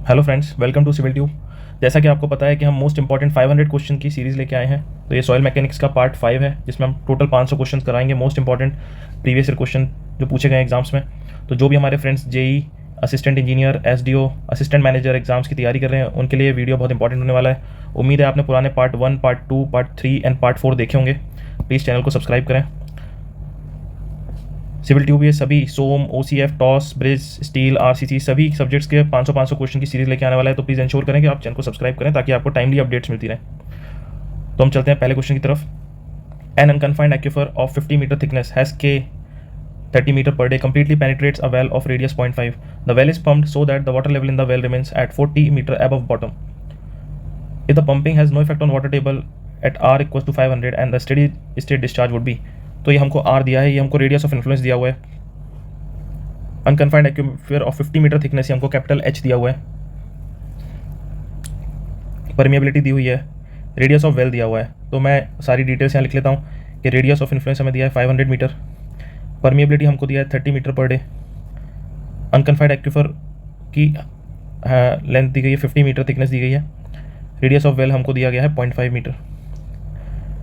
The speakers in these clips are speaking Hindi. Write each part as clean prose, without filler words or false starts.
Hello friends, welcome to Civil Tube. जैसा कि आपको पता है कि हम मोस्ट इंपॉर्टेंट 500 क्वेश्चन की सीरीज़ लेके आए हैं। तो ये सॉइल मैकेनिक्स का पार्ट 5 है, जिसमें हम टोटल 500 क्वेश्चन कराएंगे, most important previous year question जो पूछे गए एग्जाम्स में। तो जो भी हमारे friends JE, assistant engineer, SDO, assistant manager exams की तैयारी कर रहे हैं, उनके लिए वीडियो बहुत इंपॉर्टेंट होने वाला है। उम्मीद है आपने पुराने part 1, part 2, part 3 and part 4 देखे होंगे। प्लीज़ चैनल को सब्सक्राइब करें। सिविल ट्यूब ये सभी SOM, OCF, TOS, bridge, steel, RCC सभी सब्जेक्ट्स के 500 क्वेश्चन की सीरीज लेके आने वाला है। तो प्लीज़ इंश्योर करें कि आप चैनल को सब्सक्राइब करें ताकि आपको टाइमली अपडेट्स मिलती रहें। तो हम चलते हैं पहले क्वेश्चन की तरफ। An unconfined aquifer of 50 meter thickness has K 30 meter per day completely penetrates a well of radius 0.5. The well is pumped so that the water level in the well remains at 40 meter above bottom. If the pumping has no effect on water table at r equals to 500 and the steady state discharge would be, तो ये हमको r दिया है, ये हमको रेडियस ऑफ इन्फ्लुएंस दिया हुआ है। Unconfined aquifer of 50 meter thickness, ये हमको कैपिटल H दिया हुआ है। परमिएबिलिटी दी हुई है, रेडियस ऑफ वेल दिया हुआ है। तो मैं सारी डिटेल्स यहाँ लिख लेता हूँ कि रेडियस ऑफ इन्फ्लुएंस हमें दिया है 500 मीटर, परमिएबिलिटी हमको दिया है 30 meter per day, unconfined aquifer की लेंथ दी गई है 50 मीटर, थिकनेस दी गई है, रेडियस ऑफ वेल हमको दिया गया है 0.5 meter,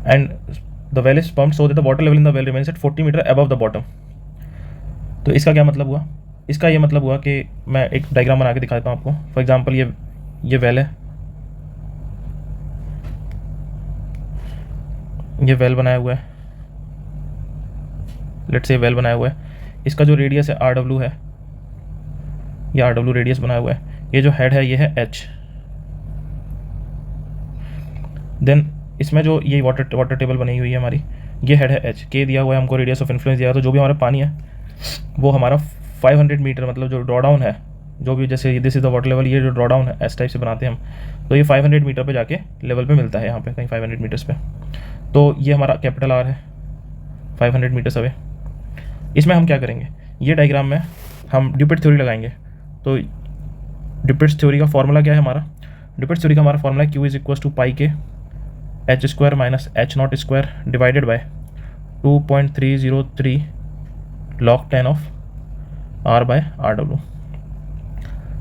and the well is pumped so that the water level in the well remains at 40 meter above the bottom. तो इसका क्या मतलब हुआ? इसका ये मतलब हुआ कि मैं एक डायग्राम बना के दिखाता हूँ आपको। फॉर एग्जांपल ये वेल है, ये वेल बनाया हुआ है, लेट्स से वेल बनाया हुआ है। इसका जो रेडियस है RW है, ये RW रेडियस बनाया हुआ है। ये जो हेड है ये है H। देन इसमें जो ये वाटर टेबल बनी हुई है हमारी, ये हेड है H, K दिया हुआ है हमको, रेडियस ऑफ इन्फ्लुएंस दिया है। तो जो भी हमारा पानी है वो हमारा 500 मीटर, मतलब जो ड्रॉ डाउन है, जो भी जैसे this is the water level, ये जो ड्रॉ डाउन है इस टाइप से बनाते हैं हम, तो ये 500 मीटर पे जाके लेवल पे मिलता है, यहाँ पे कहीं 500 मीटर्स पे। तो ये हमारा कैपिटल R है 500 मीटर्स अवे। इसमें हम क्या करेंगे, ये डायग्राम में हम ड्यूपिट थ्योरी लगाएंगे। तो ड्यूपिट थ्योरी का फॉर्मूला क्या है हमारा? ड्यूपिट थ्योरी का हमारा formula Q is equal to pi के H square minus H0 square divided by 2.303 log 10 of R by RW।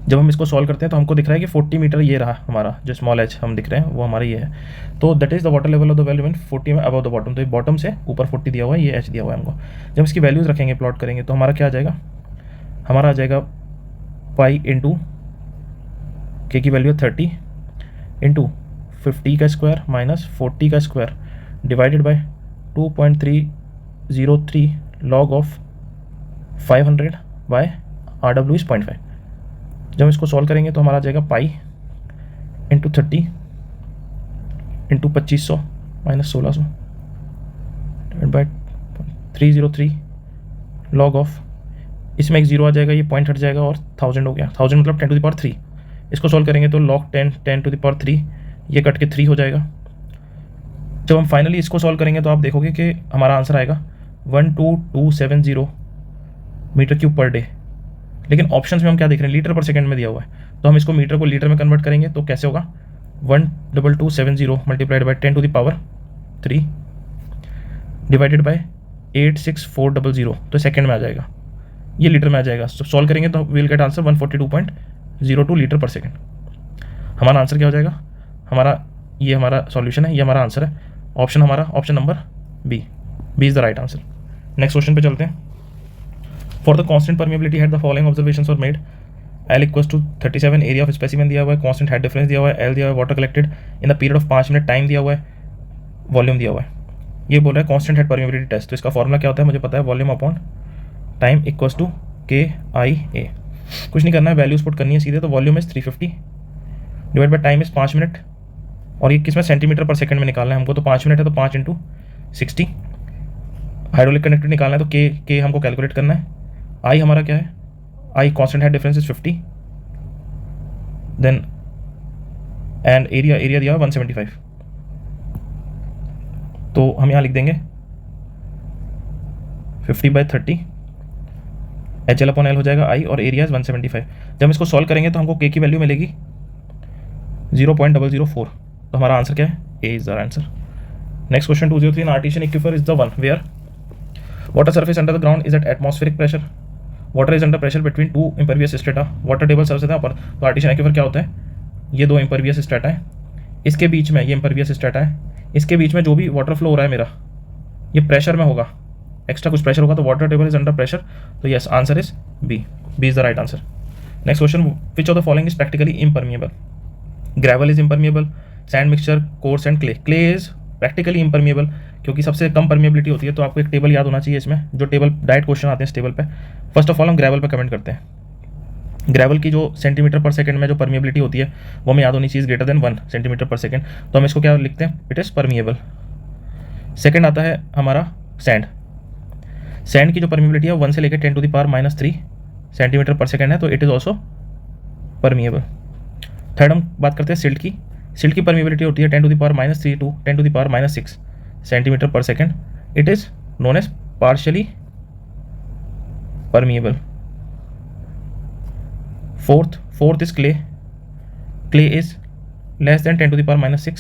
जब हम इसको सॉल्व करते हैं तो हमको दिख रहा है कि 40 मीटर ये रहा हमारा, जो स्मॉल h हम दिख रहे हैं वो हमारा ये है। तो that is the water level of the well remain 40 में अबव द बॉटम। तो ये बॉटम से ऊपर 40 दिया हुआ है, ये h दिया हुआ है हमको। जब इसकी वैल्यूज़ रखेंगे, प्लॉट करेंगे, तो हमारा क्या आ जाएगा? हमारा आ जाएगा पाई इंटू के की वैल्यू 30 इंटू 50 का स्क्वायर माइनस 40 का square divided by 2.303 log of 500 by RW is 0.5। जब हम इसको सॉल्व करेंगे तो हमारा आ जाएगा pi into 30 into 2500 minus 1600 divide by 303 log of, इसमें एक जीरो आ जाएगा, ये पॉइंट हट जाएगा और 1000 हो गया। 1000 मतलब 10 टू द पावर 3। इसको सॉल्व करेंगे तो लॉग 10 टू द पावर 3, ये कट के 3 हो जाएगा। जब हम फाइनली इसको सॉल्व करेंगे तो आप देखोगे कि हमारा आंसर आएगा 12270 मीटर क्यूब पर डे। लेकिन ऑप्शंस में हम क्या देख रहे हैं, लीटर पर सेकंड में दिया हुआ है। तो हम इसको मीटर को लीटर में कन्वर्ट करेंगे तो कैसे होगा? 12270 multiplied by 10 to the power 3 divided by 86400, तो सेकंड में आ जाएगा, ये लीटर में आ जाएगा। तो सॉल्व करेंगे तो विल गेट आंसर 142.02 लीटर पर सेकंड। हमारा आंसर क्या हो जाएगा? ये हमारा सॉल्यूशन है, ये हमारा आंसर है। ऑप्शन हमारा option number B is the right answer. Next question पे चलते हैं। For the constant permeability head the following observations were made. L equals to 37, area of specimen दिया हुआ है, कांस्टेंट हेड डिफरेंस दिया हुआ है, L दिया हुआ है, water collected in the period of 5 minute, time दिया हुआ है, वॉल्यूम दिया हुआ है। ये बोल रहा है कांस्टेंट हेड परमिएबिलिटी टेस्ट। तो इसका फॉर्मूला क्या होता है मुझे पता है, volume upon time equals to KIA। कुछ नहीं करना है, वैल्यूज पुट करनी है सीधे। तो volume is 350 divide by time is 5 minute, और ये किसमें सेंटीमीटर पर सेकंड में निकालना है हमको। तो 5 मिनट है तो 5 इंटू 60। हाइड्रोलिक कनेक्टिविटी निकालना है तो के हमको कैलकुलेट करना है। आई हमारा क्या है? I constant head difference is 50, then and area दिया है 175। तो हम यहाँ लिख देंगे 50/30 HL अपॉन L हो जाएगा आई, और एरिया इज 175। जब हम इसको सॉल्व करेंगे तो हमको के की वैल्यू मिलेगी 0.004। तो हमारा आंसर क्या है? A is the answer. Next question 203, artesian aquifer is the one where water surface under the ground is at atmospheric pressure water is under pressure between two impervious strata, water table सबसे ज़्यादा ऊपर, तो आर्टिशियन एक्वीफर क्या होता है, ये दो इम्परवियस स्ट्रेटा है, इसके बीच में ये इम्परवियस स्ट्रेटा है, इसके बीच में जो भी वाटर फ्लो हो रहा है मेरा ये प्रेशर में होगा, एक्स्ट्रा कुछ प्रेशर होगा, तो water table is under pressure, तो yes answer is B is the right answer. Next question, which of the following is practically impermeable, gravel is impermeable, sand mixture, coarse and clay, clay is practically impermeable क्योंकि सबसे कम परमिएबिलिटी होती है, तो आपको एक टेबल याद होना चाहिए इसमें, जो टेबल डायरेक्ट क्वेश्चन आते हैं इस टेबल पे। फर्स्ट ऑफ ऑल हम ग्रेवल पे कमेंट करते हैं। ग्रेवल की जो सेंटीमीटर पर सेकंड में जो परमिएबिलिटी होती है वो हमें याद होनी चाहिए, greater than 1 centimetre per second, तो हम इसको क्या लिखते हैं, इट इज़ परमिएबल। सेकंड आता है हमारा सैंड, सैंड की जो परमिएबिलिटी है 1 से लेकर 10⁻³ सेंटीमीटर पर सेकंड है, तो it is also permeable. Third हम बात करते हैं सिल्ट की, सिल्ट की परमिएबिलिटी होती है 10⁻³ to 10⁻⁶ centimetre per second, it is known as partially permeable. Fourth is clay, clay is less than 10⁻⁶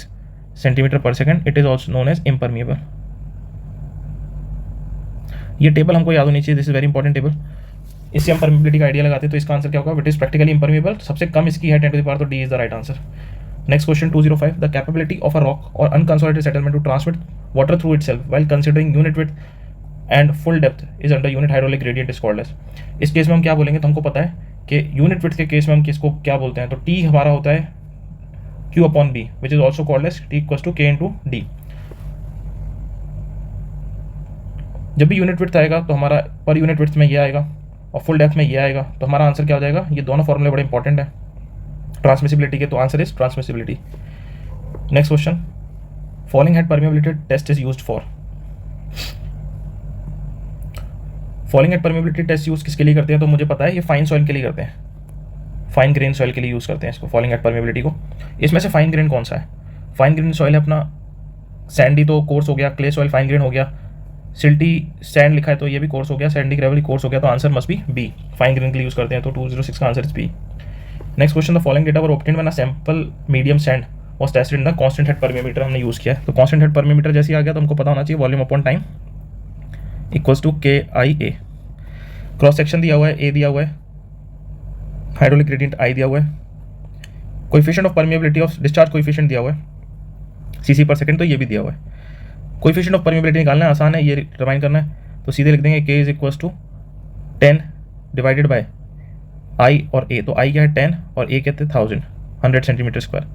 centimetre per second, it is also known as impermeable. ये टेबल हमको याद होनी चाहिए, this is very important table, इससे हम परमिएबिलिटी का आइडिया लगाते हैं, तो इसका आंसर क्या होगा, इट इज प्रैक्टिकली इम्परमिएबल, सबसे कम इसकी है 10⁻, तो D is the right answer. Next question 205, the capability of a rock और unconsolidated settlement to transmit water through itself while considering unit width and full depth is under unit hydraulic gradient is called as. इस केस में हम क्या बोलेंगे, तो हमको पता है कि यूनिट विड्थ के केस में हम किसको क्या बोलते हैं, तो टी हमारा होता है Q/B which is also called as T = K/D। जब भी यूनिट विड्थ आएगा तो हमारा पर यूनिट विड्थ में ये आएगा और फुल डेप्थ में ये आएगा, तो हमारा आंसर क्या हो जाएगा, ये दोनों फॉर्मूले बड़े इंपॉर्टेंट है ट्रांसमिसिबिलिटी के, तो answer is transmissibility. Next question, falling head permeability test is used for, falling head permeability test use किसके लिए करते हैं, तो मुझे पता है ये फाइन सॉइल के लिए करते हैं, फाइन ग्रेन सॉइल के लिए यूज़ करते हैं इसको, फॉलिंग हेड परमिएबिलिटी को। इसमें से फाइन ग्रेन कौन सा है, फाइन ग्रेन सॉइल है अपना सैंडी तो कोर्स हो गया, क्ले सॉइल फाइन ग्रेन हो गया, सिल्टी सैंड लिखा है तो ये भी कोर्स हो गया, सैंडी ग्रेवली कोर्स हो गया, तो answer must be B, fine grain के लिए यूज़ करते हैं, तो 206 का answer is B. Next question, the following data were obtained when a sample medium sand was tested in the constant head permeameter हमने यूज़ किया है, तो कांस्टेंट हेड परमिएमीटर जैसे ही आ गया तो हमको पता होना चाहिए volume upon time equals to KIA। Cross section दिया हुआ है, ए दिया हुआ है, हाइड्रोलिक ग्रेडियंट I दिया हुआ है, coefficient of permeability of discharge coefficient दिया हुआ है cc पर सेकंड, तो ये भी दिया हुआ है। कोएफिशिएंट ऑफ परमिएबिलिटी निकालना है, आसान है, ये डिफाइन करना है, तो सीधे लिख देंगे K = 10 डिवाइडेड बाय I और A, तो I क्या है 10 और A कहते हैं 1000 100 सेंटीमीटर स्क्वायर,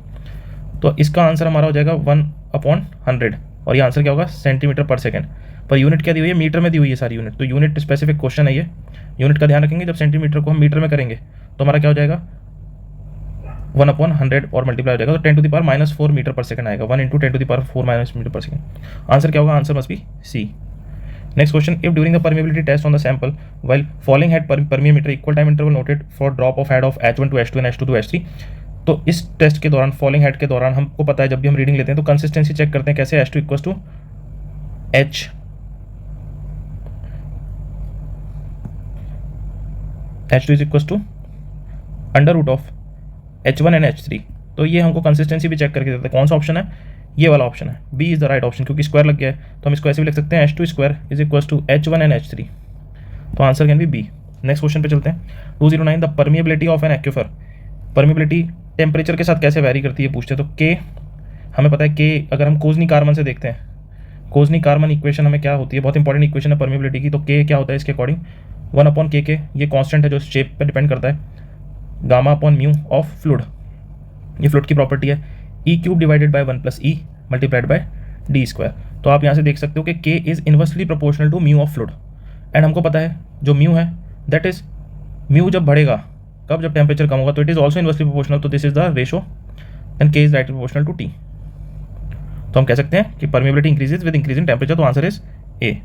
तो इसका आंसर हमारा हो जाएगा 1/100, और ये आंसर क्या होगा, centimetre per second. Per unit क्या दी हुई है, मीटर में दी हुई है सारी यूनिट, तो यूनिट स्पेसिफिक क्वेश्चन है ये, यूनिट का ध्यान रखेंगे, जब सेंटीमीटर को हम मीटर में करेंगे तो हमारा क्या हो जाएगा 1/100 और मल्टीप्लाई हो जाएगा, तो 10⁻⁴ मीटर पर सेकंड आएगा, 1 × 10⁻⁴ मीटर पर सेकंड। आंसर क्या होगा, answer must be C. Next question, if during the permeability test on the sample while falling head permeameter equal time interval noted for drop of head of H1 to H2 and H2 to H3, तो इस टेस्ट के दौरान फॉलिंग हेड के दौरान हमको पता है जब भी हम रीडिंग लेते हैं तो कंसिस्टेंसी चेक करते हैं कैसे, H2 = H H2 = √of H1 and H3, तो ये हमको कंसिस्टेंसी भी चेक करके देता है, कौन सा ऑप्शन है, ये वाला ऑप्शन है, B is the right option, क्योंकि स्क्वायर लग गया है तो हम इसको ऐसे भी लिख सकते हैं H2² = H1 and H3, तो answer can be B. Next question पे चलते हैं 209, the permeability of an aquifer, permeability temperature के साथ कैसे वैरी करती है पूछते हैं, तो K हमें पता है, K अगर हम कोजनी-कार्मन से देखते हैं, कोजनी-कार्मन इक्वेशन हमें क्या होती है, बहुत इंपॉर्टेंट इक्वेशन है परमिएबिलिटी की, तो K क्या होता है इसके अकॉर्डिंग 1/KK, ये कांस्टेंट है जो शेप पे डिपेंड करता है, γ/μ ऑफ फ्लूइड, ये फ्लूइड की प्रॉपर्टी है, E³ divided by 1 + E multiplied by D², तो आप यहाँ से देख सकते हो कि K is inversely proportional to mu of fluid, and हमको पता है जो म्यू है दैट इज म्यू जब बढ़ेगा कब, जब टेम्परेचर कम होगा, तो it is also inversely proportional, तो this is the ratio and K is directly proportional to T, तो हम कह सकते हैं कि permeability increases with increasing temperature, तो answer is A.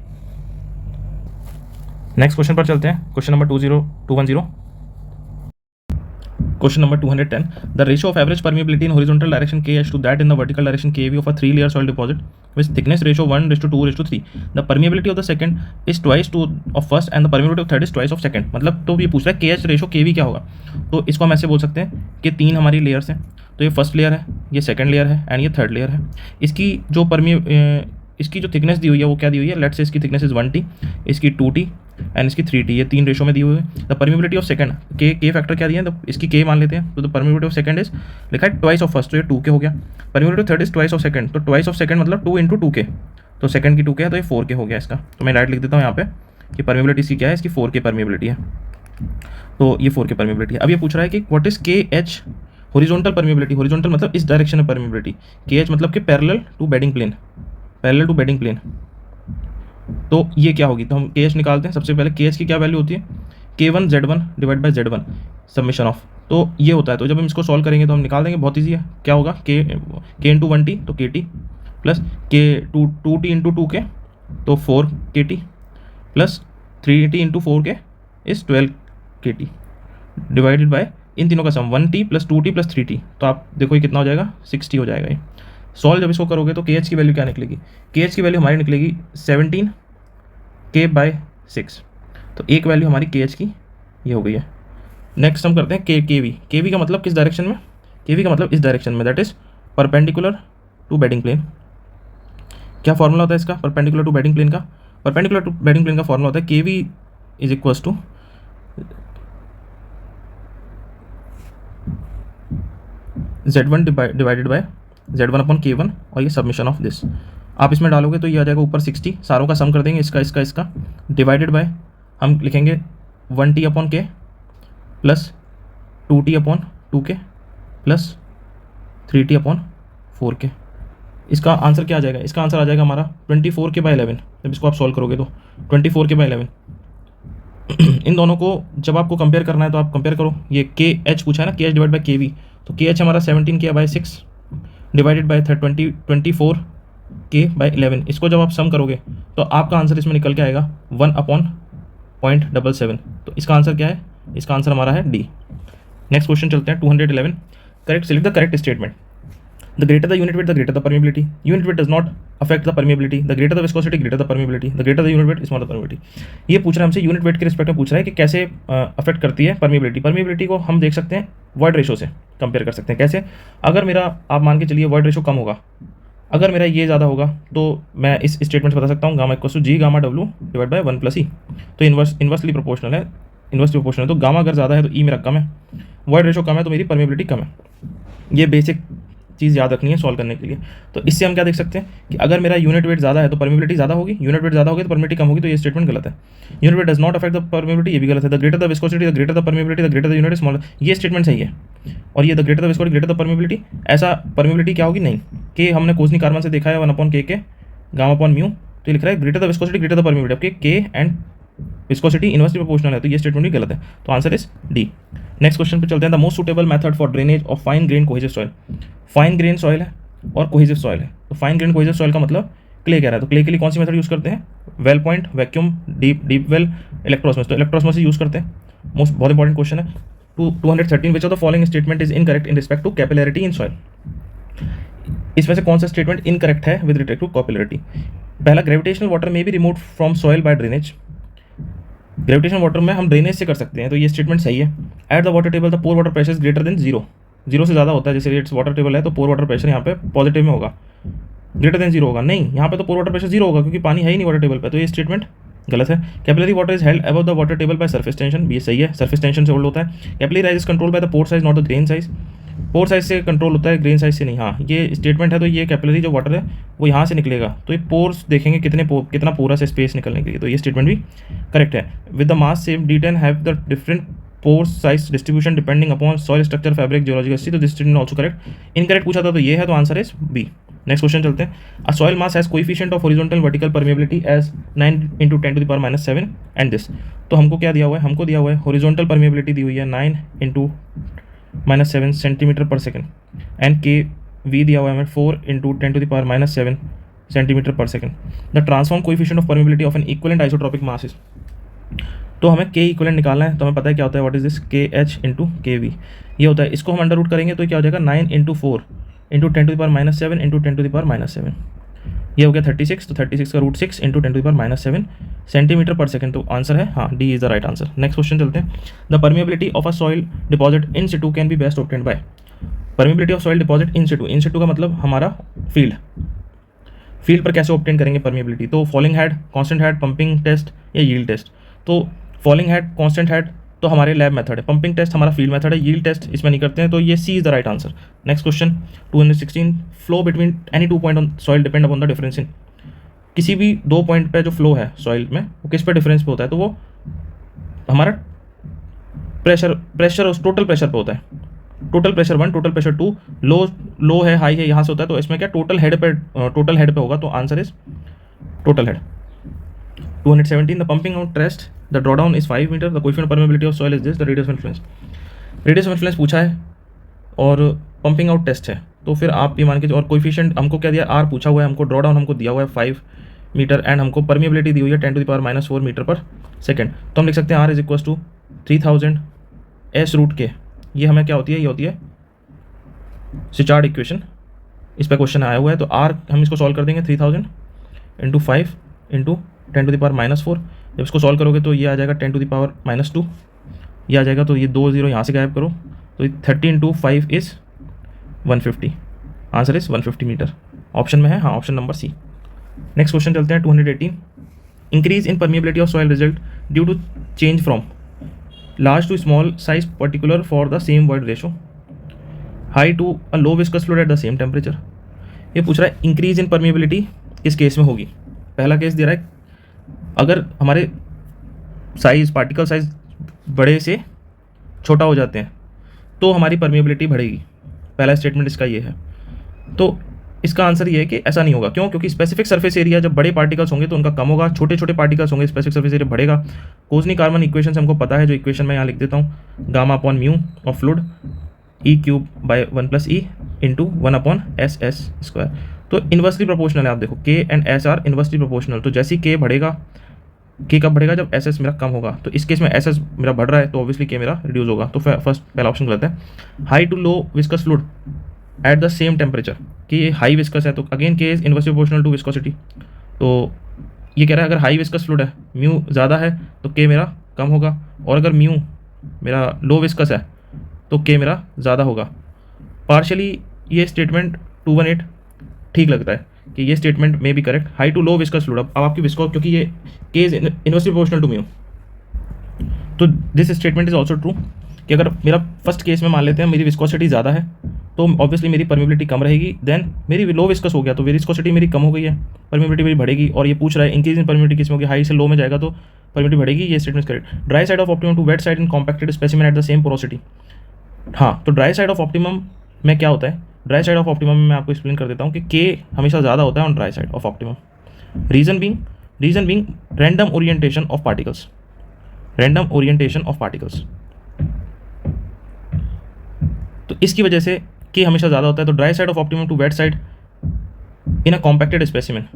Next question पर चलते हैं, question number 210। Question number 210, the ratio of average permeability in horizontal direction KH to that in the vertical direction KV of a 3-layer soil deposit with thickness ratio 1:2:3, the permeability of the second is twice to of first and the permeability of third is twice of second, मतलब तो ये पूछ रहा है KH रेशो KV क्या होगा, तो इसको हम ऐसे बोल सकते हैं कि 3 हमारी लेयर्स हैं, तो ये फर्स्ट लेयर है, ये सेकंड लेयर है एंड ये थर्ड लेयर है, इसकी जो इसकी जो थिकनेस दी हुई है वो क्या दी हुई है, लेट्स से इसकी थिकनेस इज 1T, इसकी 2T एंड इसकी 3T, ये 3 रेशो में दी हुई है। द परमिबिलिटी ऑफ सेकंड, के फैक्टर क्या दिया है, तो इसकी के मान लेते हैं, तो the permeability of second is लिखा है ट्वाइस ऑफ फर्स्ट, तो ये 2K हो गया। Permeability of third is twice of second, तो ट्वाइस ऑफ सेकंड मतलब 2 × 2K, तो सेकंड की 2K है, तो ये 4K हो गया इसका। तो मैं डायरेक्ट लिख देता हूँ यहाँ पे कि परमिबिलिटी इसकी क्या है, इसकी 4K परमिबिलिटी है, तो ये 4K परमिबिलिटी है। अब ये पूछ रहा है कि what is KH horizontal permeability, horizontal मतलब इस डायरेक्शन में परमिबिलिटी, KH मतलब कि parallel to bedding plane, parallel to bedding plane, तो ये क्या होगी, तो हम KH निकालते हैं। सबसे पहले KH की क्या वैल्यू होती है, K1 Z1 divide by Z1 summation of, तो ये होता है। तो जब हम इसको सॉल्व करेंगे तो हम निकाल देंगे, बहुत ईजी है। क्या होगा, K × 1T तो KT plus K 2T × 2K तो 4KT plus 3T × 4K is 12KT divided by इन तीनों का सम 1T plus 2T plus 3T, तो आप देखो ये कितना हो जाएगा, 60 हो जाएगा ये। सॉल्व जब इसको करोगे तो KH की वैल्यू क्या निकलेगी, KH की वैल्यू हमारी निकलेगी 17K/6, तो एक वैल्यू हमारी KH की ये हो गई है। नेक्स्ट हम करते हैं KV का मतलब किस डायरेक्शन में, KV का मतलब इस डायरेक्शन में, that is perpendicular to bedding plane. क्या फॉर्मूला होता है इसका, परपेंडिकुलर टू बेडिंग प्लेन का, परपेंडिकुलर टू बेडिंग प्लेन का फॉर्मूला होता है KV is equals to Z1 divided by Z1/K1 और ये सबमिशन ऑफ दिस। आप इसमें डालोगे तो ये आ जाएगा ऊपर 60, सारों का सम कर देंगे, इसका डिवाइडेड बाय हम लिखेंगे 1T/K plus 2T/2K plus 3T/4K। इसका आंसर क्या आ जाएगा, इसका आंसर आ जाएगा हमारा 24K/11। जब इसको आप सॉल्व करोगे तो 24K/11। इन दोनों को जब आपको कंपेयर करना है तो आप कंपेयर करो, ये KH पूछा है ना, KH डिवाइड बाय KV, तो KH हमारा 17K/6 डिवाइडेड बाय 24K/11। इसको जब आप सम करोगे तो आपका आंसर इसमें निकल के आएगा 1/0.77। तो इसका आंसर क्या है, इसका आंसर हमारा है D। नेक्स्ट क्वेश्चन चलते हैं 211। Correct, select the correct statement. The greater the unit weight, the greater the permeability. Unit weight does not affect the permeability. The greater the viscosity, greater the permeability. The greater the unit weight, smaller the permeability. ये पूछ रहा है हमसे यूनिट वेट के रिस्पेक्ट में पूछ रहा है कि कैसे अफेक्ट करती है परमिबिलिटी। परमिबिलिटी को हम देख सकते हैं वॉइड रेशो से कंपेयर कर सकते हैं। कैसे, अगर मेरा आप मान के चलिए वॉइड रेशो कम होगा, अगर मेरा ये ज़्यादा होगा तो मैं इस स्टेटमेंट से बता सकता हूँ gamma equal to G gamma W divide by 1 + E। तो इन्वर्सली प्रोपोर्शनल है, तो गामा अगर ज़्यादा है तो E मेरा कम है, वॉइड रेशो कम है तो मेरी परमिबिलिटी कम है। ये बेसिक चीज़ याद रखनी है सॉल्व करने के लिए। तो इससे हम क्या देख सकते हैं कि अगर मेरा यूनिट वेट ज़्यादा है तो परमिबिलिटी ज़्यादा होगी, यूनिट वेट ज़्यादा होगी तो परमिबिलिटी कम होगी, तो ये स्टेटमेंट गलत है। Unit weight does not affect the permeability, ये भी गलत है। The greater the viscosity, the greater the permeability, the greater the unit smaller, ये स्टेटमेंट सही है। और ये the greater the viscosity greater the permeability, ऐसा परमिबिलिटी क्या होगी, नहीं कि हमने कोसनी कार्बन से देखा है 1/K गामा/μ, तो ये लिख रहा है greater the viscosity greater the permeability, आपके K and viscosity inversely proportional है, तो ये स्टेटमेंट भी गलत है। तो answer is D। Next question पे चलते हैं। The most suitable method for drainage of fine grain cohesive soil. Fine grain soil है और कोहेसिव सॉइल है, तो फाइन ग्रेन कोहेसिव सॉइल का मतलब क्ले कह रहा है, तो क्ले के लिए कौन सी मेथड यूज़ करते हैं, well point, vacuum, deep well, electroosmosis. तो इलेक्ट्रोस्मोसिस यूज़ करते हैं। बहुत इंपॉर्टेंट क्वेश्चन है। 213 which of the following statement is incorrect in respect to capillarity in soil. इसमें से कौन सा स्टेटमेंट इनकरेक्ट है विद रिस्पेक्ट टू कैपिलैरिटी। पहला, gravitational water may be remove from soil by drainage. Gravitational water में हम ड्रेनेज से कर सकते हैं, तो ये स्टेटमेंट सही है। At the water table the pore water pressure is greater than 0, 0 से ज़्यादा होता है। जैसे रेट्स वाटर टेबल है तो पोर वाटर प्रेशर यहाँ पे पॉजिटिव में होगा, ग्रेटर देन 0 होगा, नहीं यहाँ पे तो पोर वाटर प्रेशर 0 होगा क्योंकि पानी है ही नहीं वाटर टेबल पे, तो ये स्टेटमेंट गलत है। Capillary water is held above the water table by surface tension, भी सही है, सरफेस टेंशन से होल्ड होता है। Capillary rise is control by the pore size not the grain size, pore size से कंट्रोल होता है, ग्रेन साइज से नहीं। हाँ, ये स्टेटमेंट है, तो ये कैपिलरी जो वाटर है वो यहाँ से निकलेगा, तो ये पोर्स देखेंगे कितना पोरस है स्पेस निकलने के लिए, तो ये स्टेटमेंट भी करेक्ट है। With the mass same D10 have the different pore size distribution depending upon soil structure, fabric, geological history, तो this statement also correct. Incorrect पूछा था तो ये है, तो answer is B। Next question चलते हैं। A soil mass has coefficient of horizontal vertical permeability as 9 × 10⁻⁷ and this. तो हमको क्या दिया हुआ है, हमको दिया हुआ है हॉरिजॉन्टल परमेबिलिटी दी हुई है 9 × -7 cm/s एंड KV दिया हुआ है हमें 4 × 10⁻⁷ cm/s। The transform coefficient of permeability of N equivalent isotropic mass is. तो हमें K इक्विवेलेंट निकालना है, तो हमें पता है क्या होता है, what is this, KH × KV ये होता है। इसको हम अंडर रूट करेंगे तो क्या हो जाएगा, 9 × 4 × 10⁻⁷ × 10⁻⁷, ये हो गया 36, तो 36 का रूट 6 × 10⁻⁷ cm/s, तो आंसर है हाँ, D is the right answer. Next question चलते हैं। The permeability of a soil deposit in Situ can be best obtained by. Permeability of soil deposit in Situ का मतलब हमारा फील्ड पर कैसे ऑब्टेन करेंगे परमिबिलिटी, तो falling head, constant head, pumping test या यील्ड टेस्ट। तो फॉलिंग हेड, कांस्टेंट हेड तो हमारे लैब मेथड है, पंपिंग टेस्ट हमारा फील्ड मेथड है, यील्ड टेस्ट इसमें नहीं करते हैं, तो ये C is the right answer. Next question 216, flow between any 2 point on soil depend upon the difference in, किसी भी 2 पॉइंट पे जो फ्लो है सॉइल में वो किस पे डिफरेंस पे होता है, तो वो हमारा प्रेशर उस टोटल प्रेशर पे होता है, टोटल प्रेशर 1, टोटल प्रेशर 2, लो है, हाई है, यहाँ से होता है, तो इसमें क्या टोटल हेड पे होगा, तो answer is total head. 217, the pumping out test, the drawdown is 5 meter, the coefficient of permeability of soil is this, the radius of influence, radius of influence पूछा है और पंपिंग आउट टेस्ट है, तो फिर आप ये मान के, और कोएफिशिएंट हमको क्या दिया, आर पूछा हुआ है, हमको ड्रॉडाउन हमको दिया हुआ है 5 मीटर एंड हमको परमिएबिलिटी दी हुई है 10⁻⁻4 मीटर पर सेकेंड, तो हम लिख सकते हैं R is equal to 3000 S root K, ये हमें क्या होती है, ये होती है सिचार्ड इक्वेशन, इस पर क्वेश्चन आया हुआ है, तो आर हम इसको सॉल्व कर देंगे 3000 इंटू 5 इंटू 10⁻⁻4, जब इसको सॉल्व करोगे तो ये आ जाएगा 10⁻⁻2, ये आ जाएगा, तो ये 2 0 यहाँ से गायब करो, तो 30 into 5 is 150, answer is 150 meter, option में है, हाँ option number C. Next question चलते हैं 218, increase in permeability of soil result due to change from large to small size particular for the same void ratio, high to a low viscous fluid at the same temperature. ये पूछ रहा है इंक्रीज इन परमिएबिलिटी किस केस में होगी, पहला केस दे रहा है अगर हमारे साइज, पार्टिकल साइज बड़े से छोटा हो जाते हैं तो हमारी परमिएबिलिटी बढ़ेगी, पहला स्टेटमेंट इसका ये है, तो इसका आंसर ये है कि ऐसा नहीं होगा, क्यों, क्योंकि स्पेसिफिक सरफेस एरिया जब बड़े पार्टिकल्स होंगे तो उनका कम होगा, छोटे छोटे पार्टिकल्स होंगे स्पेसिफिक सरफेस एरिया बढ़ेगा। कोजनी-कार्मन इक्वेशन से हमको पता है, जो इक्वेशन मैं यहाँ लिख देता हूँ, gamma upon mu of fluid E³/1 + E into 1/SS², तो इन्वर्सली प्रोपोर्शनल है, आप देखो K and S are inversely proportional, तो जैसे ही K बढ़ेगा, K कब बढ़ेगा, जब SS मेरा कम होगा, तो इस केस में SS मेरा बढ़ रहा है तो ऑब्वियसली K मेरा रिड्यूस होगा, तो फर्स्ट पहला ऑप्शन गलत है। High to low viscous fluid at the same temperature, कि ये हाई विस्कस है तो again K is inversely proportional to viscosity, तो ये कह रहा है अगर हाई विस्कस फ्लूइड है, म्यू ज़्यादा है तो K मेरा कम होगा, और अगर म्यू मेरा लो विस्कस है तो K मेरा ज़्यादा होगा। पार्शियली ये स्टेटमेंट 218 ठीक लगता है कि ये स्टेटमेंट में भी correct, high to low viscous fluid, अब आपकी विस्को, क्योंकि ये K is inversely proportional to mu, तो this statement is also true कि अगर मेरा फर्स्ट केस में मान लेते हैं मेरी विस्कोसिटी ज़्यादा है तो ऑब्वियसली मेरी परमिएबिलिटी कम रहेगी, देन मेरी लो विस्कस हो गया तो विस्कोसिटी मेरी कम हो गई है, परमिएबिलिटी मेरी बढ़ेगी, और ये पूछ रहा है इंक्रीज इन परमिएबिलिटी किस में होगी, हाई से लो में जाएगा तो परमिएबिलिटी बढ़ेगी, ये statement correct. Dry side of optimum to wet side in compacted specimen at the same porosity, हाँ तो ड्राई साइड ऑफ ऑप्टिमम में क्या होता है, ड्राई साइड ऑफ ऑप्टिमम में मैं आपको एक्सप्लेन कर देता हूँ कि K हमेशा ज़्यादा होता है on dry side of optimum, reason being random orientation of particles, random orientation of particles, तो इसकी वजह से K हमेशा ज़्यादा होता है, तो dry side of optimum to wet side in a compacted specimen,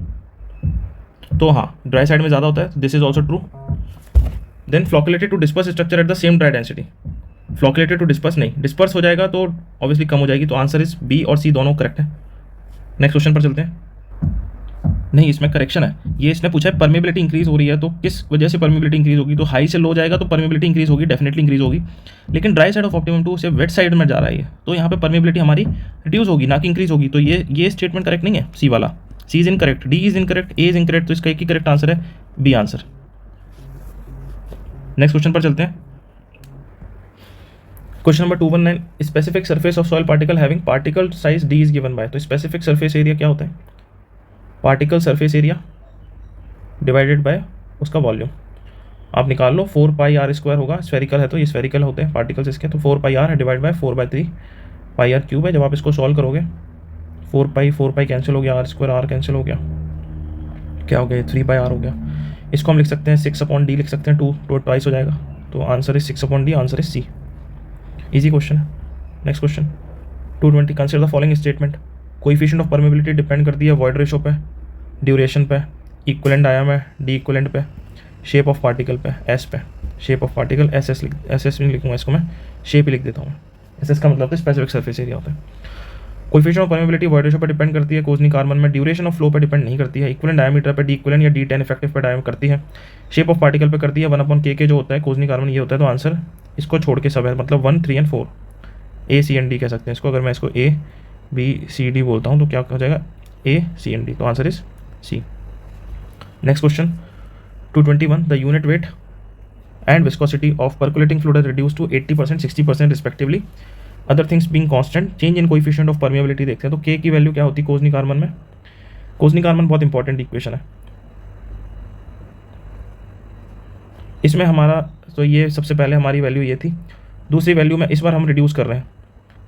तो हाँ ड्राई साइड में ज़्यादा होता है, this is also true. Then flocculated to disperse structure at the same dry density, flocculated to disperse नहीं, डिस्पर्स हो जाएगा तो ऑब्वियसली कम हो जाएगी, तो आंसर इज B और C दोनों करेक्ट है। नेक्स्ट क्वेश्चन पर चलते हैं, नहीं इसमें करेक्शन है, ये इसने पूछा है परमिएबिलिटी इंक्रीज हो रही है तो किस वजह से परमिएबिलिटी इंक्रीज होगी, तो हाई से लो जाएगा तो परमिएबिलिटी इंक्रीज होगी, डेफिनेटली इंक्रीज होगी, लेकिन dry side of optimum to से वेट साइड में जा रहा है तो यहाँ पे परमिएबिलिटी हमारी रिड्यूस होगी ना कि इंक्रीज होगी, तो ये स्टेटमेंट करेक्ट नहीं है, सी वाला, C is incorrect, D is incorrect, A is incorrect, तो इसका एक ही करेक्ट आंसर है बी आंसर। नेक्स्ट क्वेश्चन पर चलते हैं, question number 219, specific surface of soil particle having particle size D is given by, तो स्पेसिफिक सरफेस एरिया क्या होता है, particle surface area divided by उसका वॉल्यूम, आप निकाल लो 4πr² होगा, स्फेरिकल है तो ये स्फेरिकल होते हैं पार्टिकल्स इसके, तो 4πr है डिवाइड बाय 4/3 πr³ है, जब आप इसको सॉल्व करोगे 4π कैंसिल हो गया, r² कैंसिल हो गया, क्या हो गया 3πr हो गया, इसको हम लिख सकते हैं 6/d लिख सकते हैं, 2 ट्वाइस हो जाएगा, तो answer is 6/d, answer is C, easy question है। Next question 220, consider the following statement, coefficient of permeability depend करती है वॉइड रेशो पे, ड्यूरेशन पे, इक्विवेलेंट डायम है डी इक्विवेलेंट पे, शेप ऑफ पार्टिकल पे, एस पे, शेप ऑफ पार्टिकल एस नहीं लिखूंगा इसको, मैं शेप ही लिख देता हूँ, एस का मतलब स्पेसिफिक सरफेस एरिया होता है। Coefficient of permeability void ratio पर डिपेंड करती है, कोजनी-कार्मन में ड्यूरेशन ऑफ फ्लो पर डिपेंड नहीं करती है, इक्विवेलेंट डायमीटर पे डी इक्विवेलेंट या D10 इफेक्टिव पर डायम करती है, शेप ऑफ पार्टिकल पे करती है, 1/k जो होता है कोजनी-कार्मन ये होता है, तो आंसर इसको छोड़ के सब है, मतलब 1, 3 and 4, A C and D कह सकते हैं इसको, अगर मैं इसको A B C D बोलता हूँ तो क्या हो जाएगा A C and D, तो answer is C। Next question 221, the unit weight and viscosity of percolating fluid is reduced to 80%, 60% respectively. Other things being constant, change in coefficient of permeability देखते हैं तो K की वैल्यू क्या होती है कोजनी कार्बन में? कोजनी कार्बन बहुत इंपॉर्टेंट इक्वेशन है इसमें हमारा, तो ये सबसे पहले हमारी वैल्यू ये थी। दूसरी वैल्यू में इस बार हम रिड्यूस कर रहे हैं,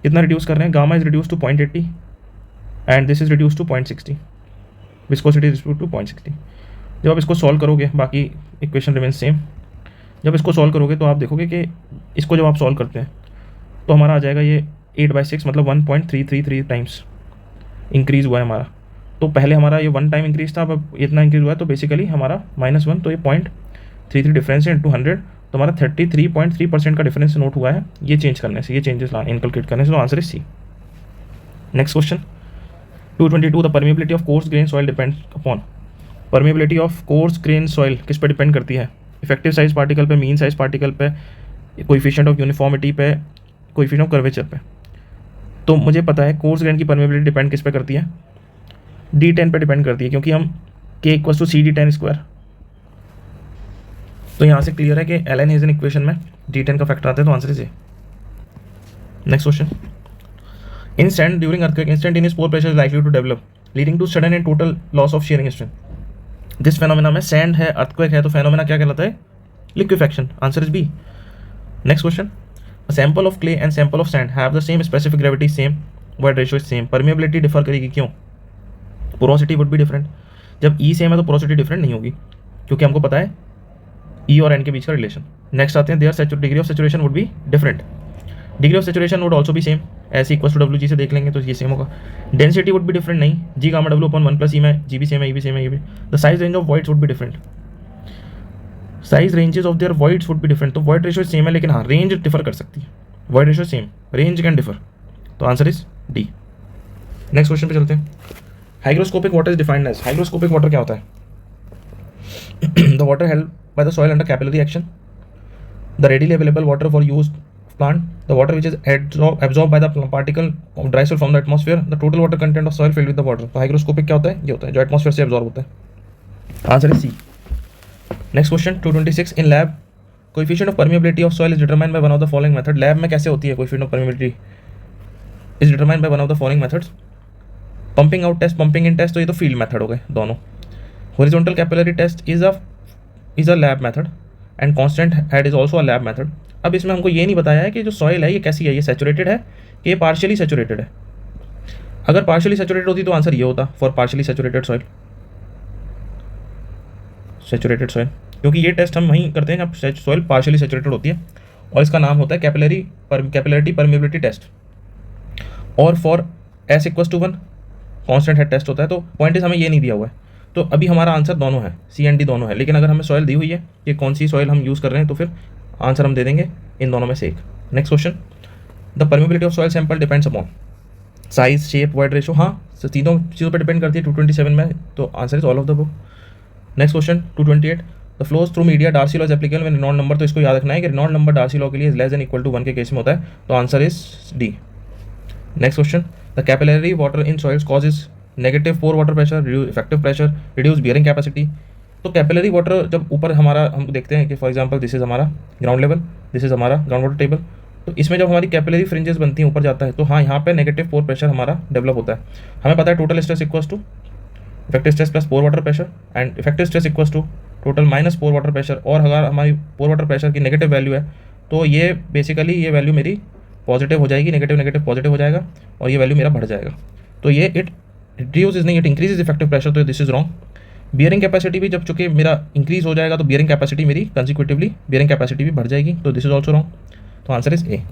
कितना रिड्यूस कर रहे हैं? Gamma is reduce to 0.80 and this is reduce to 0.60, viscosity is to 0.60। जब आप इसको सॉल्व करोगे, बाकी इक्वेशन रिमेन सेम, जब इसको सॉल्व करोगे तो आप देखोगे कि इसको जब आप सॉल्व करते हैं तो हमारा आ जाएगा ये 8/6 मतलब 1.333 टाइम्स इंक्रीज़ हुआ है हमारा। तो पहले हमारा ये 1 टाइम इंक्रीज था, अब इतना इंक्रीज हुआ है, तो बेसिकली हमारा -1, तो ये 0.33 डिफरेंस है इंटू 100, तो हमारा 33.3% का डिफरेंस नोट हुआ है ये चेंज करने से, ये चेंजेस इनकलकेट करने से। तो answer is C. Next question 222, the permeability of coarse grain soil depends upon. Permeability of coarse grain soil किस पे डिपेंड करती है? इफेक्टिव साइज पार्टिकल पे, मीन साइज पार्टिकल पे, कोएफिशिएंट ऑफ यूनिफॉर्मिटी पे, कोएफिशिएंट ऑफ कर्वेचर पे। तो मुझे पता है कोर्स ग्रेन की परमेबिलिटी डिपेंड किस पे करती है? D10 पे डिपेंड करती है, क्योंकि हम K = CD10²। तो यहाँ से क्लियर है कि एलन हेजन इक्वेशन में D10 का फैक्टर आता है, तो answer is A. Next question, in sand during earthquake instantaneous pore pressure is likely to develop leading to sudden and total loss of shearing strength. This phenomena में सैंड है, अर्थक्वेक है, तो फेनोमेना क्या कहलाता है? Liquefaction. Answer is B. Next question, a sample of clay and sample of sand have the same specific gravity, same void ratio is same, permeability differ करेगी क्यों? Porosity would be different. जब ई सेम है तो पोरोसिटी डिफरेंट नहीं होगी, क्योंकि हमको पता है ई और एन के बीच का रिलेशन। नेक्स्ट आते हैं, there degree of saturation would be different, degree of saturation would also be same, ऐसे इक्वल टू डब्ल्यू जी से देख लेंगे तो ये सेम होगा। डेंसिटी वुड बी डिफरेंट, नहीं, जी गामा डब्ल्यू अपॉन 1 + ई में जी भी सेम है, ई भी सेम है, ये भी। The size range of voids would be different, size ranges of their voids would be different. तो वॉइड रेशियो सेम है, लेकिन हाँ रेंज डिफर कर सकती है। Void ratio same, range can differ, तो answer is D. Next question पे चलते हैं। Hygroscopic water is defined as, hygroscopic water क्या होता है? The water held by the soil under capillary action, the readily available water for use plant, the water which is absorbed by the particle of dry soil from the atmosphere, the total water content of soil filled with the water। तो हाइग्रोस्कोपिक क्या होता है? ये होता है जो एटमॉस्फेयर से एब्जॉर्ब होता है। Answer is C. Next question 226, in lab coefficient of permeability of soil is determined by one of the following method. Lab में कैसे होती है coefficient of permeability? Is determined by one of the following methods. Pumping out test, pumping in test, तो ये तो फील्ड मेथड हो गए दोनों। Horizontal capillary test is a lab method and constant head is also a lab method. अब इसमें हमको ये नहीं बताया है कि जो सॉइल है ये कैसी है, ये सैचुरेटेड है कि ये पार्शियली सैचुरेटेड है। अगर पार्शियली सैचुरेटेड होती तो आंसर ये होता, for partially saturated soil, saturated soil, क्योंकि ये टेस्ट हम वहीं करते हैं जब सॉइल पार्शियली सैचुरेटेड होती है, और इसका नाम होता है कैपिलरिटी परमेबिलिटी टेस्ट। और for S = 1 constant head test होता है। तो पॉइंट इज हमें ये नहीं दिया हुआ है, तो अभी हमारा आंसर दोनों है, सी एंड डी दोनों है। लेकिन अगर हमें सॉइल दी हुई है कि कौन सी सॉइल हम यूज़ कर रहे हैं, तो फिर आंसर हम दे देंगे इन दोनों में से एक। Next question, the permeability of soil sample depends upon size, shape, void ratio. हाँ, तीनों चीज़ों पर डिपेंड करती है 227 में, तो answer is all of the book. Next question 228, the flows through media Darcy law is applicable when Reynold number, तो इसको याद रखना है कि रेनॉल्ड नंबर डार्सी लॉ के लिए लेस देन इक्वल टू 1 के केस में होता है, तो answer is D. Next question, the capillary water in soils causes negative pore water pressure, reduce effective pressure, reduce bearing capacity. तो कैपिलरी वाटर जब ऊपर हमारा हम देखते हैं कि फॉर एग्जांपल दिस इज हमारा ग्राउंड लेवल, दिस इज हमारा ग्राउंड वाटर टेबल, तो इसमें जब हमारी कैपिलरी फ्रिंजेस बनती हैं ऊपर जाता है, तो हाँ यहाँ पे नेगेटिव पोर प्रेशर हमारा डेवलप होता है। हमें पता है total stress equals to effective stress plus pore water pressure, and effective stress equals to total minus pore water pressure. और अगर हमारी पोर वाटर प्रेशर की नेगेटिव वैल्यू है, तो ये बेसिकली ये वैल्यू मेरी पॉजिटिव हो जाएगी, नेगेटिव नेगेटिव पॉजिटिव हो जाएगा, और ये वैल्यू मेरा बढ़ जाएगा। तो ये इट रिड्यूसेस नहीं, इट इंक्रीजेज इफेक्टिव प्रेशर, तो this is wrong. Bearing capacity भी जब चूंकि मेरा इंक्रीज हो जाएगा, तो बियरिंग कैपेसिटी मेरी कंसिक्यूटिवली बियरिंग कैपेसिटी भी बढ़ जाएगी, तो दिस इज ऑल्सो रॉन्ग, तो answer is A.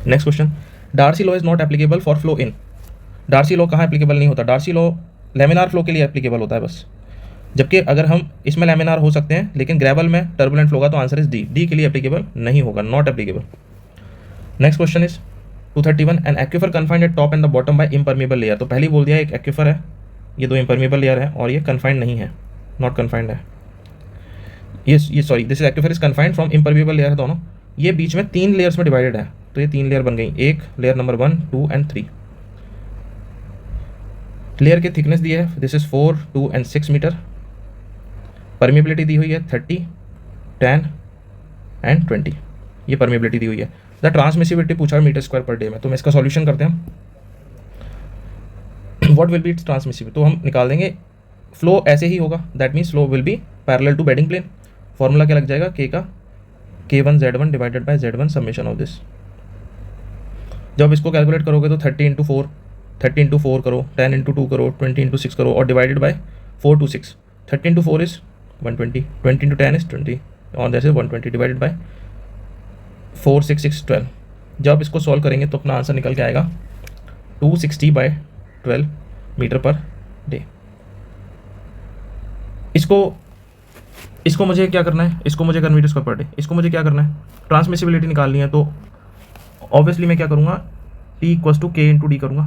Next question, Darcy law is not applicable for flow in. Darcy law कहाँ एप्लीकेबल नहीं होता? डार्सी लॉ लेमिनार फ्लो के लिए एप्लीकेबल होता है बस, जबकि अगर हम इसमें लेमिनार हो सकते हैं, लेकिन ग्रेवल में टर्बुलेंट फ्लो होगा, तो आंसर इज डी। डी के लिए एप्लीकेबल नहीं होगा, not applicable. Next question is 231, an aquifer confined at top and the bottom by impermeable layer. तो पहले ही बोल दिया एक एक्विफर है, ये दो इम्परमेबल लेयर है, और ये कन्फाइंड नहीं है, नॉट कन्फाइंड है। ये sorry, this is aquifer is confined from impermeable layer है दोनों। ये बीच में 3 लेयर्स में डिवाइडेड है, तो ये 3 लेयर बन गई, एक लेयर नंबर 1, 2 एंड 3। लेयर की थिकनेस दी है, this is 4, 2 and 6 metre. Permeability दी हुई है 30, 10 एंड 20, ये परमिबिलिटी दी हुई है। द ट्रांसमिसिबिलिटी पूछा है मीटर स्क्वायर पर डे में, तो मैं इसका सॉल्यूशन करते हैं। What will be its transmissibility, तो हम निकाल देंगे फ्लो ऐसे ही होगा, that means flow will be parallel to bedding plane. Formula क्या लग जाएगा, के का K1 Z1 divided by Z1 summation of this. जब इसको कैलकुलेट करोगे तो 30 इंटू 4, 30 इंटू 4 करो, 10 इंटू 2 करो, 20 इंटू 6 करो और divided by 4 to 6। 30 into 4 is 120, 20 into 10 is 20 और दैट इज 120 डिवाइडेड बाय 4 6 6 12। जब इसको सॉल्व करेंगे तो अपना आंसर निकल के आएगा 260/12 मीटर पर डे। इसको मुझे क्या करना है, इसको मुझे करना मीटर स्क्वायर पर डे, इसको मुझे क्या करना है, ट्रांसमिसिबिलिटी निकालनी है। तो ऑब्वियसली मैं क्या करूँगा, T equals to K into D करूँगा।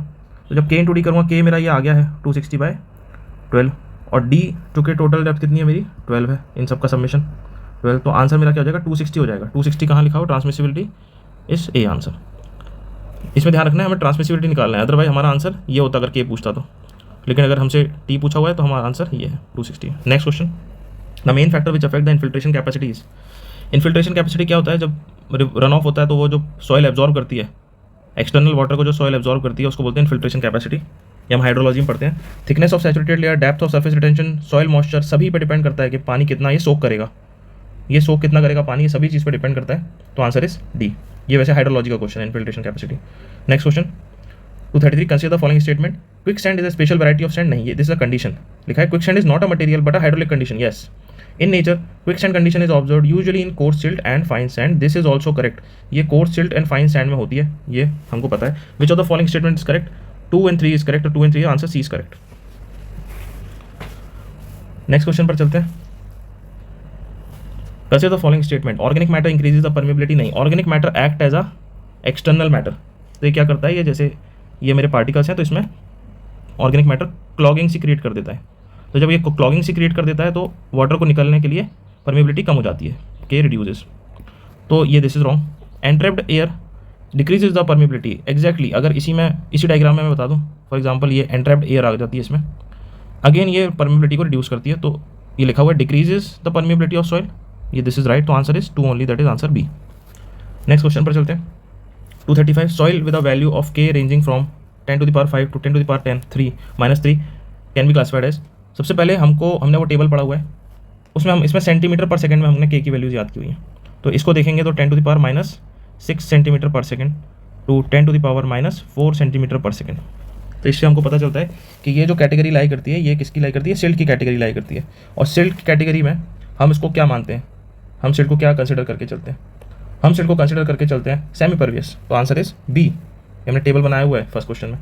तो जब K इंटू डी करूँगा, K मेरा ये आ गया है 260/12 और D चूँकि टोटल डेप्थ कितनी है मेरी 12 है, इन सब का सबमिशन 12, तो आंसर मेरा क्या हो जाएगा 260 हो जाएगा। 260 कहाँ लिखा हो, ट्रांसमिसिबिलिटी इस ए आंसर। इसमें ध्यान रखना है हमें ट्रांसमिसिबिलिटी निकालना है, अदरवाइज हमारा आंसर ये होता अगर K पूछता तो, लेकिन अगर हमसे T पूछा हुआ है तो हमारा आंसर ये है 260। Next question, the main factor which affect the infiltration capacity is. Infiltration capacity क्या होता है, जब रन ऑफ होता है तो वो जो सॉइल एब्जॉर्ब करती है, एक्सटर्नल वाटर को जो सॉइल एब्जॉर्ब करती है उसको बोलते हैं इन्फिल्ट्रेशन कैपेसिटी। ये हम हाइड्रोलॉजी में पढ़ते हैं। Thickness of saturated layer, depth of surface retention, soil moisture, सभी पे डिपेंड करता है कि पानी कितना ये सोक करेगा, ये सोक कितना करेगा पानी, ये सभी चीज़ पे डिपेंड करता है। तो आंसर इज डी। ये वैसे हाइड्रोलॉजी का क्वेश्चन है, infiltration capacity. Next question 233, consider the following statement, quick sand is a special variety of sand. नहीं, ये दिस इज अ कंडीशन लिखा है, quick sand is not a material but a hydraulic condition. Yes, in nature quicksand condition is observed usually in coarse silt and fine sand, this is also correct। ये coarse silt and fine sand में होती है, ये हमको पता है। which of the following statement is correct, 2 and 3 is correct, 2 and 3 answer C is correct। Next question पर चलते हैं। consider the following statement, organic matter increases the permeability। नहीं, organic matter act as a external matter। तो ये क्या करता है, ये जैसे ये मेरे पार्टिकल्स हैं तो इसमें ऑर्गेनिक मैटर क्लॉगिंग सी क्रिएट कर देता है। तो जब ये क्लॉगिंग सी क्रिएट कर देता है तो वाटर को निकलने के लिए परमेबिलिटी कम हो जाती है, के रिड्यूसेस। तो ये this is wrong. Entrapped air decreases the permeability. Exactly अगर इसी डायग्राम में मैं बता दूं, फॉर एग्जांपल ये एंट्रैप्ड एयर आ जाती है इसमें, अगेन ये परमेबिलिटी को रिड्यूस करती है। तो ये लिखा हुआ है decreases the permeability of soil, ये दिस इज राइट। तो answer is 2 only, that is answer B. Next question पर चलते हैं। 235, soil with a value of K ranging from 10 to the power 5 to 10 to the power 10 3 -3 can be classified as. सबसे पहले हमने वो टेबल पढ़ा हुआ है, उसमें हम इसमें सेंटीमीटर पर सेकंड में हमने के की वैल्यूज याद की हुई हैं। तो इसको देखेंगे तो 10 to the power -6 centimetre per second to 10 to the power -4 centimetre per second. तो इससे हमको पता चलता है कि ये जो कैटेगरी लाई करती है, ये किसकी लाई करती है, सिल्ट की कैटेगरी लाई करती है। और सिल्ट की कैटेगरी में हम इसको क्या मानते हैं, हम सिल्ट को क्या कंसिडर करके चलते हैं, हम सिल्ट को कंसिडर करके चलते हैं सेमी परवियस। तो आंसर इज बी, हमने टेबल बनाया हुआ है फर्स्ट क्वेश्चन में।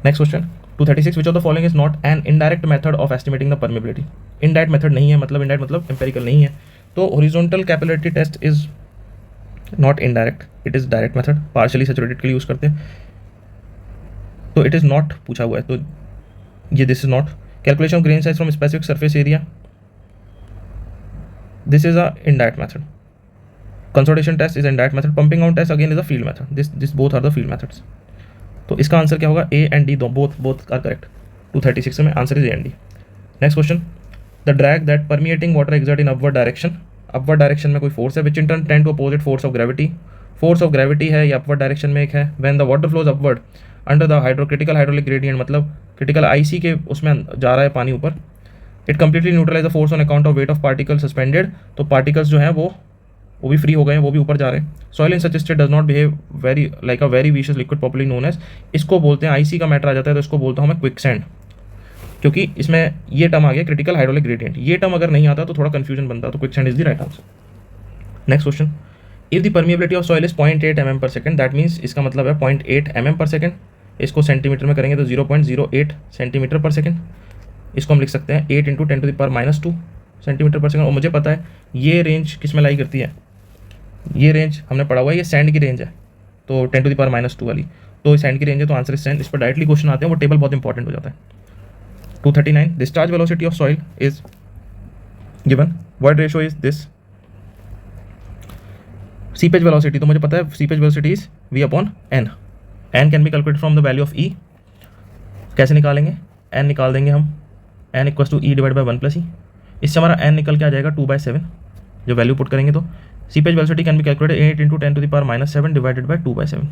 Next question 236, which of the following is not an indirect method of estimating the permeability. Indirect method नहीं है, मतलब इनडायरेक्ट मतलब एम्पेरिकल नहीं है। तो horizontal capillarity test is not indirect, it is direct method. Partially saturated के लिए यूज़ करते हैं, तो इट इज़ नॉट पूछा हुआ है, तो ये this is not. Calculation of grain size from specific surface area, this is a indirect method. Consolidation test is indirect method. Pumping out test again is a field method. This both are the field methods. तो इसका आंसर क्या होगा, ए एंड डी दो बोथ आर करेक्ट। 236 में answer is A and D. Next question, the drag that permeating water exert in upward direction. Upward direction में कोई फोर्स है which in turn tend to opposite force of gravity. Force of gravity है, या अपवर्ड डायरेक्शन में एक है। When the water flows upward under the critical hydraulic gradient, मतलब क्रिटिकल आईसी के उसमें जा रहा है पानी ऊपर। It completely neutralize the force on account of weight of particle suspended. तो पार्टिकल्स जो हैं वो भी फ्री हो गए हैं, वो भी ऊपर जा रहे हैं। Soil in such state does not behave very like a very विशियस लिक्विड पॉपुलरली नोन एज। इसको बोलते हैं, आईसी का मैटर आ जाता है तो इसको बोलता हूँ मैं क्विक सैंड, क्योंकि इसमें ये टर्म आ गया क्रिटिकल हाइड्रोलिक ग्रेडियंट। ये टर्म अगर नहीं आता तो थोड़ा कंफ्यूजन बनता, तो quick sand is the right answer. Next question, if the permeability of soil is 0.8 mm पर सेकंड, दैट मीन्स इसका मतलब है 0.8 mm पर सेकंड। इसको सेंटीमीटर में करेंगे तो 0.08 सेंटीमीटर पर सेकंड। इसको हम लिख सकते हैं 8 × 10 to the power -2 centimetre per second. और मुझे पता है ये रेंज किस में लाई करती है, ये रेंज हमने पढ़ा हुआ है, ये सैंड की रेंज है, तो 10 to the power -2 वाली, तो सैंड की रेंज है, तो आंसर इज सैंड। इस पर डायरेक्टली क्वेश्चन आते हैं, वो टेबल बहुत इंपॉर्टेंट हो जाता है। 239, discharge velocity of soil is given, what ratio is this. Seepage velocity, तो मुझे पता है seepage velocity is V/N। N can be calculated from the value of E। कैसे निकालेंगे, N निकाल देंगे हम, N = E/1 + E। इससे हमारा N निकल के आ जाएगा 2/7, जो वैल्यू पुट करेंगे तो seepage velocity can be calculated 8 into 10⁻⁻7 divided by 2/7।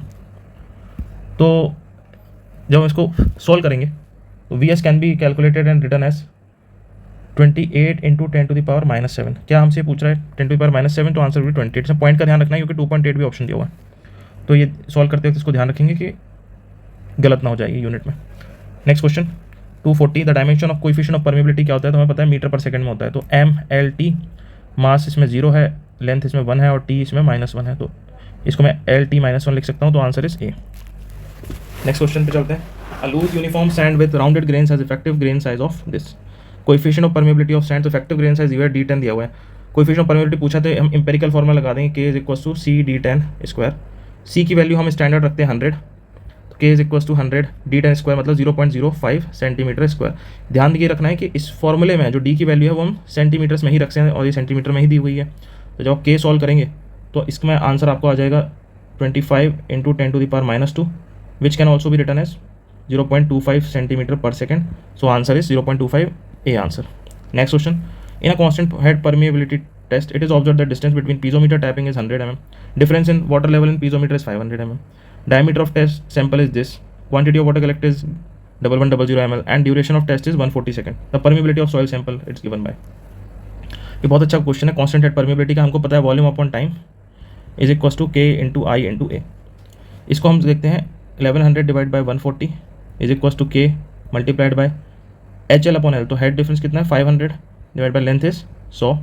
तो जब हम इसको सॉल्व करेंगे तो V S can be calculated and return as 28 into 10⁻⁻7। क्या हमसे पूछ रहा है 10⁻⁻7, तो आंसर भी 28। इसमें पॉइंट का ध्यान रखना है क्योंकि 2.8 भी ऑप्शन दिया हुआ है, तो ये सॉल्व करते वक्त इसको ध्यान रखेंगे कि गलत ना हो जाए यूनिट में। Next question 240, the dimension of coefficient of permeability क्या होता है, तो हमें पता है मीटर पर सेकंड में होता है। तो mLt, मास इसमें 0 है, लेंथ इसमें 1 है और t इसमें -1 है, तो इसको मैं LT -1 लिख सकता हूँ, तो answer is A. Next question पे चलते हैं। A loose uniform sand with rounded grains has effective grain size of this. Coefficient of permeability of sand, तो इफेक्टिव ग्रेन साइज दिया है D10 दिया हुआ है। कोएफिशिएंट ऑफ परमेबिलिटी पूछा तो हम इंपेरिकल फॉर्मूला लगा देंगे K is equal to CD10²। C की वैल्यू हम स्टैंडर्ड रखते हैं 100, तो K is equal to 100 D10² मतलब 0.05 सेंटीमीटर स्क्वायर। ध्यान ये रखना है कि इस फॉर्मूले में जो D की वैल्यू है वो हम सेंटीमीटर्स में ही रखते हैं और ये सेंटीमीटर में ही दी हुई है। तो जब आप K सॉल्व करेंगे तो इसमें आंसर आपको आ जाएगा 25 into 10⁻², which can also be written as 0.25 centimetre per second. So answer is 0.25, A answer. Next question, in a constant head permeability test it is observe that distance between piezometer tapping is 100 mm, difference in water level in piezometer is 500 mm, diameter of test sample is this, quantity of water collected is 1100 ml and duration of test is 140 seconds, the permeability of soil sample it's given by। ये बहुत अच्छा क्वेश्चन है। कांस्टेंट हेड परमेबिलिटी का हमको पता है volume upon time is equal to K into I into A. इसको हम देखते हैं 1100 divide by 140 is equal to K multiplied by HL upon L। तो हेड डिफरेंस कितना है 500 divide by length is 100,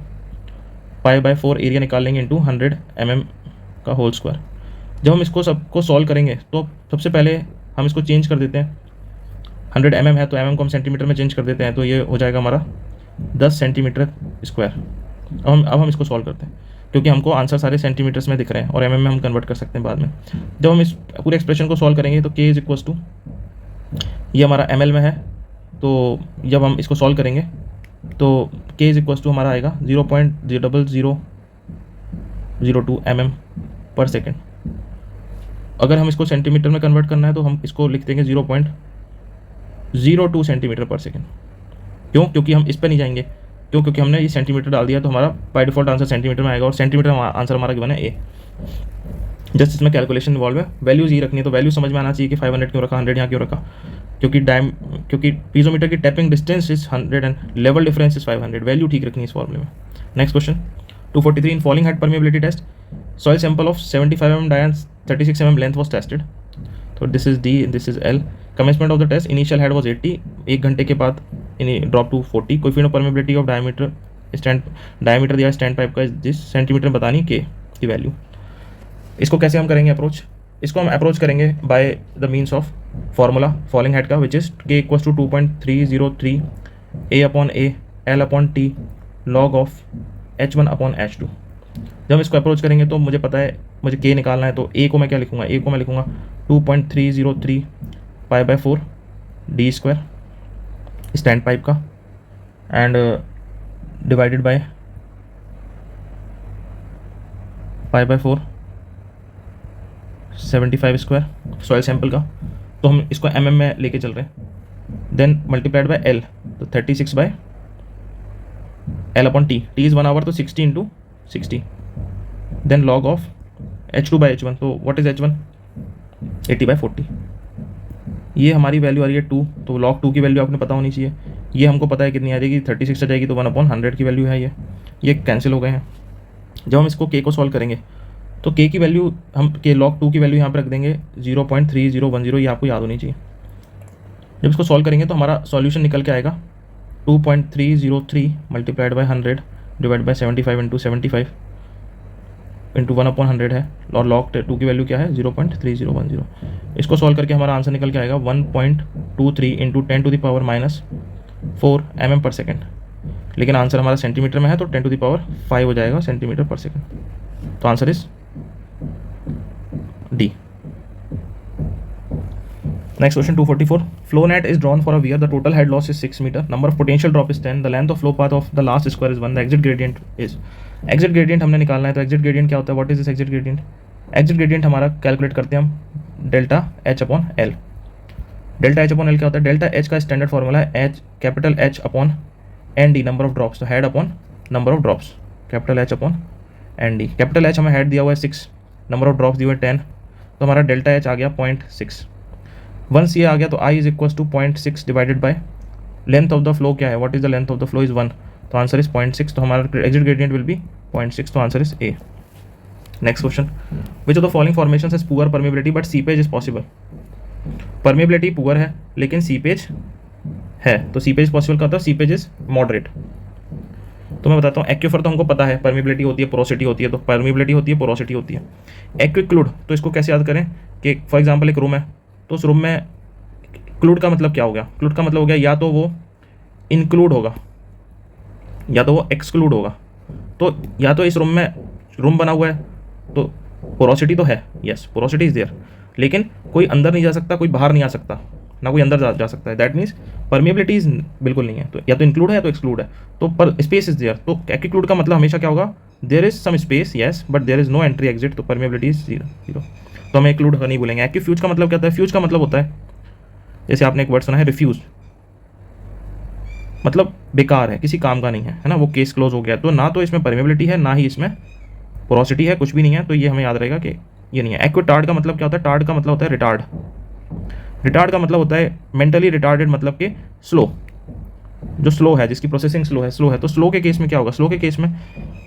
π/4 area निकाल लेंगे इंटू 100 mm का होल स्क्वायर। जब हम इसको सबको सॉल्व करेंगे तो सबसे पहले हम इसको चेंज कर देते हैं, 100 mm है तो mm को हम सेंटीमीटर में चेंज कर देते हैं, तो ये हो जाएगा हमारा 10 सेंटीमीटर स्क्वायर। अब हम इसको सॉल्व करते हैं क्योंकि हमको आंसर सारे सेंटीमीटर्स में दिख रहे हैं और mm में हम कन्वर्ट कर सकते हैं बाद में। जब हम इस पूरे एक्सप्रेशन को सॉल्व करेंगे तो K इज इक्वल टू, ये हमारा ml में है, तो जब हम इसको सॉल्व करेंगे तो K इज इक्वल टू हमारा आएगा 0.0002 mm पर सेकेंड। अगर हम इसको सेंटीमीटर में कन्वर्ट करना है तो हम इसको लिख देंगे 0.02 सेंटीमीटर पर सेकेंड। क्यों? क्योंकि हम इस पर नहीं जाएंगे, क्योंकि हमने ये सेंटीमीटर डाल दिया तो हमारा बाय डिफॉल्ट आंसर सेंटीमीटर में आएगा और सेंटीमीटर आंसर हमारा गिवन है ए। जस्ट इसमें कैलकुलेशन इन्वॉल्व है, वैल्यूज ये रखनी है, तो वैल्यू समझ में आना चाहिए कि 500 क्यों रखा, 100 यहाँ क्यों रखा, क्योंकि पीजोमीटर की tapping distance is 100 and level difference is 500। Value ठीक रखनी है इस फॉर्मूले में। Next question 243, in falling head permeability test soil sample of 75 mm diameter 36 mm length was tested, so this is D, this is L। commencement of the test, initial head was 80, एक घंटे के बाद drop to 40। Coefficient of permeability of diameter दिया स्टैंड पाइप का जिस सेंटीमीटर बतानी K की वैल्यू। इसको कैसे हम करेंगे अप्रोच, इसको हम अप्रोच करेंगे by the means of formula falling head का, which is K equals to 2.303 A upon A L upon T log of H1 upon H2। जब हम इसको अप्रोच करेंगे तो मुझे पता है मुझे K निकालना है, तो A को मैं क्या लिखूंगा, A को मैं लिखूंगा 2.303 π/4 D² स्टैंड पाइप का end divided by π/4 75² soil sample का, तो हम इसको mm में लेके चल रहे हैं, देन मल्टीप्लाइड बाय L, तो 36 by L upon T is 1 hour, तो 60 into 60, then log of H2 by H1, तो व्हाट इज H1 80/40। ये हमारी वैल्यू आ रही है 2, तो लॉग 2 की वैल्यू आपने पता होनी चाहिए। ये हमको पता है कितनी आ जाएगी, 36 आ जाएगी, तो 1/100 की वैल्यू है ये कैंसिल हो गए हैं। जब हम इसको K को सॉल्व करेंगे तो K की वैल्यू हम लॉग 2 की वैल्यू यहाँ पर रख देंगे 0.3010, ये आपको याद होनी चाहिए। जब इसको सॉल्व करेंगे तो हमारा सॉल्यूशन निकल के आएगा 2.303 multiplied by 100 divide by 75 into 75 into 1/100 है, और लॉग 2 की वैल्यू क्या है 0.3010। इसको सॉल्व करके हमारा आंसर निकल के आएगा 1.23 इंटू 10⁻⁴ mm पर सेकेंड, लेकिन आंसर हमारा सेंटीमीटर में है तो 10⁵ हो जाएगा सेंटीमीटर पर सेकेंड, तो answer is D. Next question 244, flow net is drawn for a weir, the total head loss is 6 meter, number of potential drop is 10, the length of flow path of the last square is 1, the exit gradient is, exit gradient हमने निकालना है, तो exit gradient क्या होता है, what is this exit gradient? exit gradient हमारा कैलकुलेट करते हैं हम delta H upon L। Delta H upon L क्या होता है, डेल्टा H का स्टैंडर्ड फॉर्मूला है H upon ND number of drops, तो head upon number of drops, capital H upon N D. Capital H हमें हेड दिया हुआ है 6, नंबर ऑफ ड्रॉप्स दिए हुए 10, तो हमारा डेल्टा एच आ गया 0.6। वंस ये आ गया तो I is equal to 0.6 divided by length of the flow क्या है, what is the length of the flow is 1, तो आंसर इज 0.6, तो हमारा एग्जिट ग्रेडियंट विल बी 0.6, तो answer is A. Next question, which of the following formations has poor permeability but seepage is possible. Permeability poor है लेकिन सीपेज है, तो सीपेज पॉसिबल का होता है, सीपेज इज मॉडरेट। तो मैं बताता हूँ, एक्यूफर तो हमको पता है परमेबिलिटी होती है, पोरोसिटी होती है, तो परमेबिलिटी होती है, पोरोसिटी होती है। एक्विक्लूड तो इसको कैसे याद करें कि फॉर एग्जांपल एक रूम है, तो उस रूम में क्लूड का मतलब क्या हो गया, क्लूड का मतलब हो गया या तो वो इंक्लूड होगा या तो वो एक्सक्लूड होगा। तो या तो इस रूम में रूम बना हुआ है तो पोरोसिटी तो है, यस पोरोसिटी इज देयर, लेकिन कोई अंदर नहीं जा सकता, कोई बाहर नहीं आ सकता, ना कोई अंदर जा सकता है, दैट मीन्स परमेबिलिटी बिल्कुल नहीं है, तो या तो इंक्लूड है या तो एक्सक्लूड है, तो पर स्पेस इज देयर। तो एक्सक्लूड का मतलब हमेशा क्या होगा, there is some space yes but there is no entry exit, तो परमेबिलिटी इज जीरो, तो हमें इंक्लूड नहीं बोलेंगे। एक्यूफ्यूज का मतलब क्या होता है, फ्यूज का मतलब होता है, जैसे आपने एक वर्ड सुना है रिफ्यूज, मतलब बेकार है, किसी काम का नहीं है, है ना, वो केस क्लोज हो गया, तो ना तो इसमें परमेबिलिटी है ना ही इसमें पोरोसिटी है, कुछ भी नहीं है, तो ये हमें याद रहेगा कि ये नहीं है। एक्विटार्ड का मतलब क्या होता है, टार्ड का मतलब होता है रिटार्ड, रिटार्ड का मतलब होता है मेंटली रिटार्डेड, मतलब कि स्लो, जो स्लो है, जिसकी प्रोसेसिंग स्लो है, तो स्लो के केस में क्या होगा, स्लो के केस में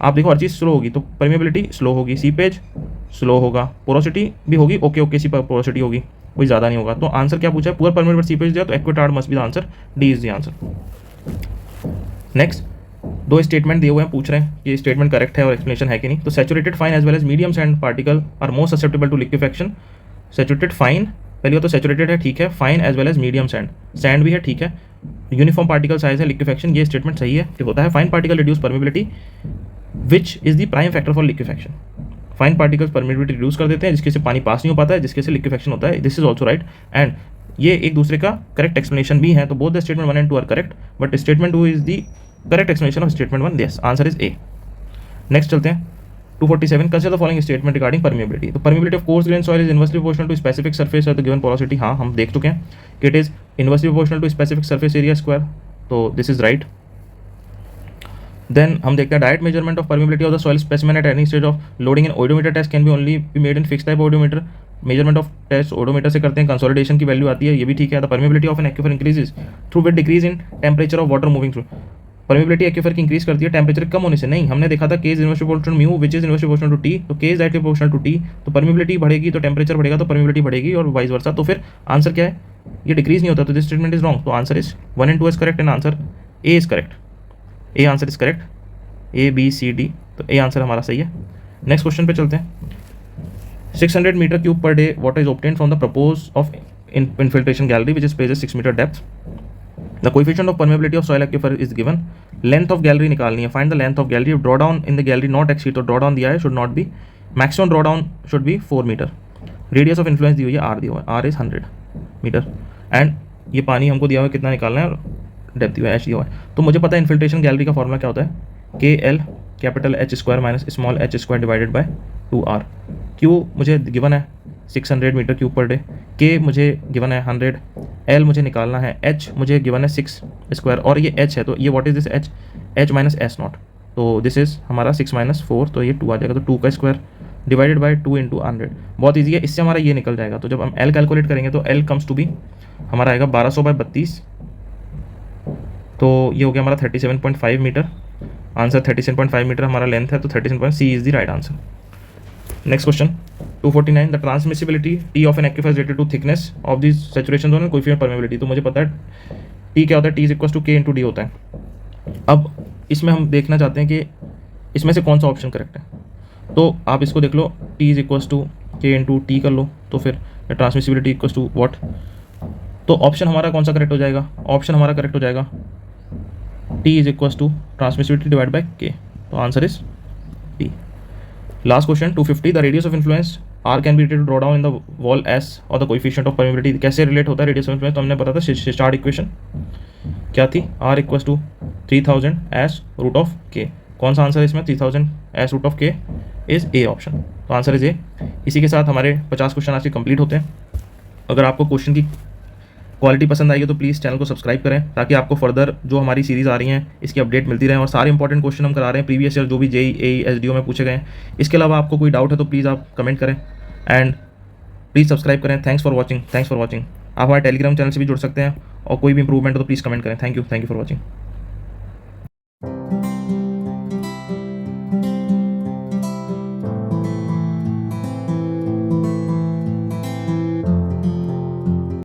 आप देखो हर चीज़ स्लो होगी, तो परमेबिलिटी स्लो होगी, सीपेज स्लो होगा, पोरोसिटी भी होगी ओके सी पोरोसिटी होगी, कोई ज़्यादा नहीं होगा। तो आंसर क्या पूछा है, पुअर परमेबिलिटी सीपेज दिया, तो aquitard must be the answer, D is the answer. Next, दो स्टेटमेंट दिए हुए हैं, पूछ रहे हैं कि स्टेटमेंट करेक्ट है और एक्सप्लेनेशन है कि नहीं। तो saturated fine as well as medium sand particle are more susceptible to liquefaction. Saturated fine, पहले तो सैचुरेटेड है ठीक है, fine as well as medium sand, sand भी है ठीक है, यूनिफॉर्म पार्टिकल साइज है, लिक्विफेक्शन, ये स्टेटमेंट सही है कि होता है। Fine particle reduce permeability which is the prime factor for liquefaction. Fine particles permeability reduce कर देते हैं, जिसके से पानी पास नहीं हो पाता है, जिसके से लिक्विफेक्शन होता है, this is also right, and ये एक दूसरे का करेक्ट एक्सप्लेनेशन भी है, तो both the statement 1 and 2 are correct, but statement 2 is the correct explanation of statement 1, yes answer is A. Next चलते हैं 247, consider the following statement regarding permeability. तो permeability of coarse grain soil is inversely proportional to specific surface of the given porosity, हाँ हम देख चुके हैं कि it is inversely proportional to specific surface area square, तो दिस इज राइट। देन हम देखते हैं direct measurement of permeability of the soil specimen at any stage of loading in oedometer test can be only be made in fix type oedometer. Measurement of test oedometer से करते हैं, कंसोलिडेशन की वैल्यू आती है, ये भी ठीक है। The permeability of an aquifer increases through with decrease in temperature of water moving through. Permeability aquifer की इंक्रीज करती है टेम्परेचर कम होने से, नहीं हमने देखा था K is inversely proportional mu which is inversely proportional to T, तो K is directly proportional to T, तो परमेबिलिटी बढ़ेगी तो टेम्परेचर बढ़ेगा, तो परमेबिलिटी बढ़ेगी और वाइस वर्सा, तो फिर आंसर क्या है, ये डिक्रीज नहीं होता, तो दिस स्टेटमेंट इज रॉन्ग, तो answer is 1 and 2 is correct and answer A is correct, A answer is correct, A B C D, तो ए आंसर हमारा सही है। नेक्स्ट क्वेश्चन पे चलते हैं। 600 metre cube per day water is obtained from the propose of infiltration gallery which is place 6 metre depth. The coefficient of permeability of soil aquifer is given. Length of gallery निकालनी है, find the length of gallery. Draw down in the gallery not exceed, तो ड्रॉ डाउन दिया है, should not be, maximum draw down should be 4 metre. Radius of influence दी हुई है, आर दिया हुआ है, आर इज 100 मीटर, एंड ये पानी हमको दिया हुआ है कितना निकालना है, और डेप्थ दिया हुआ है, एच दिया हुआ है। तो मुझे पता है इन्फिल्ट्रेशन गैलरी का फॉर्मूला क्या होता है, के L capital H square minus small H square divided bye 2r। Q मुझे गिवन है 600 मीटर क्यूब पर डे, के मुझे गिवन है 100, एल मुझे निकालना है, एच मुझे गिवन है 6 स्क्वायर, और ये एच है, तो ये what is this H, H minus S not, तो दिस इज हमारा 6 - 4, तो ये 2 आ जाएगा, तो 2 का स्क्वायर डिवाइडेड बाय 2 × 100, बहुत ईजी है, इससे हमारा ये निकल जाएगा। तो जब हम एल कैलकुलेट करेंगे तो एल कम्स टू बी हमारा आएगा 1200/32, तो ये हो गया हमारा 37.5 मीटर, आंसर 37.5 मीटर हमारा लेंथ है, तो 37. C is the right answer. Next question 249, the transmissibility T of an aquifer is related to thickness of the saturation zone and coefficient permeability. तो मुझे पता है टी क्या होता है, टी इज इक्वल टू के × डी होता है। अब इसमें हम देखना चाहते हैं कि इसमें से कौन सा ऑप्शन करेक्ट है, तो आप इसको देख लो, टी इज इक्वल टू के × टी कर लो, तो फिर ट्रांसमिसिबिलिटी इक्वल टू व्हाट, तो ऑप्शन हमारा कौन सा करेक्ट हो जाएगा, ऑप्शन हमारा करेक्ट हो जाएगा T is equal to transmissibility divide by K, तो answer is T. Last question 250, the radius of influence R can be related to draw down in the well S और द कोएफिशिएंट ऑफ परमेबिलिटी। कैसे रिलेट होता है रेडियस ऑफ इन्फ्लुएंस, तो हमने पता था स्टार्ट इक्वेशन क्या थी, R equal to 3000 S root of K. कौन सा आंसर है इसमें, 3000 S root of K is a option, तो आंसर इज ए। इसी के साथ हमारे 50 क्वेश्चन आज के कंप्लीट होते हैं। अगर आपको क्वेश्चन की क्वालिटी पसंद आई है तो प्लीज़ चैनल को सब्सक्राइब करें, ताकि आपको फर्दर जो हमारी सीरीज़ आ रही हैं इसकी अपडेट मिलती रहे। और सारे इंपॉर्टेंट क्वेश्चन हम करा रहे हैं प्रीवियस ईयर जो भी JEE SDO में पूछे गए हैं। इसके अलावा आपको कोई डाउट है तो प्लीज़ आप कमेंट करें एंड प्लीज़ सब्सक्राइब करें। Thanks for watching. आप हमारे टेलीग्राम चैनल से भी जुड़ सकते हैं, और कोई भी इंप्रूवमेंट हो तो प्लीज़ कमेंट करें। Thank you for watching.